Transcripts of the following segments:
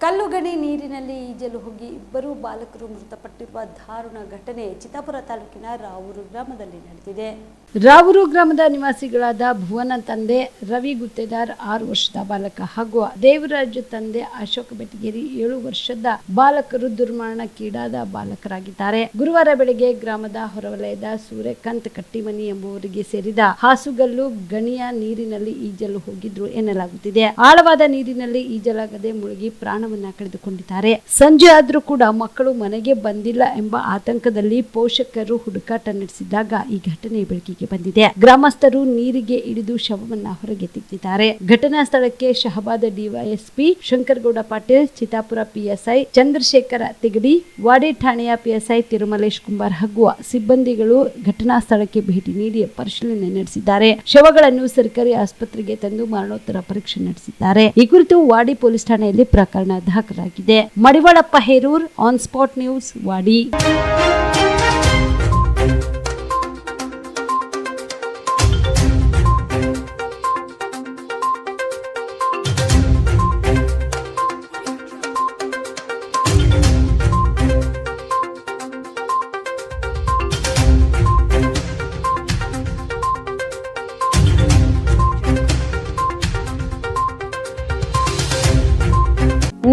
ಕಲ್ಲುಗಣಿ ನೀರಿನಲ್ಲಿ ಈಜಲು ಹೋಗಿ ಇಬ್ಬರು ಬಾಲಕರು ಮೃತಪಟ್ಟಿರುವ ದಾರುಣ ಘಟನೆ ಚಿತ್ತಾಪುರ ತಾಲೂಕಿನ ರಾವೂರು ಗ್ರಾಮದಲ್ಲಿ ನಡೆದಿದೆ. ರಾವೂರು ಗ್ರಾಮದ ನಿವಾಸಿಗಳಾದ ಭುವನ ತಂದೆ ರವಿ ಗುತ್ತೇದಾರ್ 6 ವರ್ಷದ ಬಾಲಕ ಹಾಗೂ ದೇವರಾಜ್ ತಂದೆ ಅಶೋಕ್ ಬೆಟಗೇರಿ 7 ವರ್ಷದ ಬಾಲಕರು ದುರ್ಮರಣಕ್ಕೀಡಾದ ಬಾಲಕರಾಗಿದ್ದಾರೆ. ಗುರುವಾರ ಬೆಳಗ್ಗೆ ಗ್ರಾಮದ ಹೊರವಲಯದ ಸೂರ್ಯಕಾಂತ್ ಕಟ್ಟಿಮನಿ ಎಂಬುವರಿಗೆ ಸೇರಿದ ಹಾಸುಗಲ್ಲು ಗಣಿಯ ನೀರಿನಲ್ಲಿ ಈಜಲು ಹೋಗಿದ್ರು ಎನ್ನಲಾಗುತ್ತಿದೆ. ಆಳವಾದ ನೀರಿನಲ್ಲಿ ಈಜಲಾಗದೆ ಮುಳುಗಿ ಪ್ರಾಣವನ್ನ ಕಳೆದುಕೊಂಡಿದ್ದಾರೆ. ಸಂಜೆ ಆದ್ರೂ ಕೂಡ ಮಕ್ಕಳು ಮನೆಗೆ ಬಂದಿಲ್ಲ ಎಂಬ ಆತಂಕದಲ್ಲಿ ಪೋಷಕರು ಹುಡುಕಾಟ ನಡೆಸಿದಾಗ ಈ ಘಟನೆ ಬೆಳಕಿಗೆ ಬಂದಿದೆ. ಗ್ರಾಮಸ್ಥರು ನೀರಿಗೆ ಇಳಿದು ಶವವನ್ನ ಹೊರಗೆ ತೆಗೆದಿದ್ದಾರೆ. ಘಟನಾ ಸ್ಥಳಕ್ಕೆ ಶಹಬಾದ್ ಡಿವೈಎಸ್ಪಿ ಶಂಕರಗೌಡ ಪಾಟೀಲ್, ಚಿತ್ತಾಪುರ ಪಿಎಸ್ಐ ಚಂದ್ರಶೇಖರ ತಿಗಡಿ, ವಾಡಿ ಠಾಣೆಯ ಪಿಎಸ್ಐ ತಿರುಮಲೇಶ್ ಕುಂಬಾರ್ ಹಾಗೂ ಸಿಬ್ಬಂದಿಗಳು ಘಟನಾ ಸ್ಥಳಕ್ಕೆ ಭೇಟಿ ನೀಡಿ ಪರಿಶೀಲನೆ ನಡೆಸಿದ್ದಾರೆ. ಶವಗಳನ್ನು ಸರ್ಕಾರಿ ಆಸ್ಪತ್ರೆಗೆ ತಂದು ಮರಣೋತ್ತರ ಪರೀಕ್ಷೆ ನಡೆಸಿದ್ದಾರೆ. ಈ ಕುರಿತು ವಾಡಿ ಪೊಲೀಸ್ ಠಾಣೆಯಲ್ಲಿ ಪ್ರಕರಣ ದಾಖಲಾಗಿದೆ. Madivalappa Herur, on spot news, Wadi.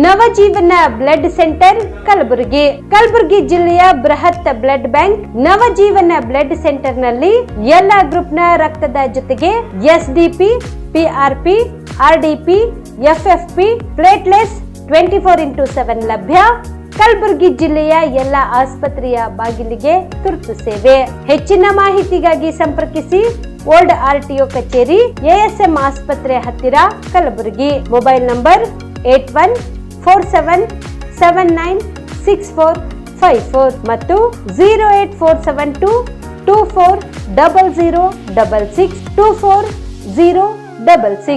Navajeevan blood centre Kalaburagi ಜಿಲ್ಲೆಯ ಬೃಹತ್ blood bank Navajeevan blood centre ನಲ್ಲಿ ಎಲ್ಲಾ ಗ್ರೂಪ್ ನ ರಕ್ತದ ಜೊತೆಗೆ ಎಸ್ಡಿಪಿ, ಪಿಆರ್ಪಿ, ಆರ್ಡಿಪಿ, ಎಫ್ಎಫ್ಪಿ, ಪ್ಲೇಟ್ಲೆಟ್ಸ್ 24x7 ಲಭ್ಯ. ಕಲಬುರಗಿ ಜಿಲ್ಲೆಯ ಎಲ್ಲಾ ಆಸ್ಪತ್ರೆಯ ಬಾಗಿಲಿಗೆ ತುರ್ತು ಸೇವೆ. ಹೆಚ್ಚಿನ ಮಾಹಿತಿಗಾಗಿ ಸಂಪರ್ಕಿಸಿ ಓಲ್ಡ್ ಆರ್ಟಿಒ ಕಚೇರಿ, ಎಎಸ್ಎಂ ಆಸ್ಪತ್ರೆ ಹತ್ತಿರ, ಕಲಬುರಗಿ. ಮೊಬೈಲ್ ನಂಬರ್ 8147979654 ಮತ್ತು 08472240066 240066.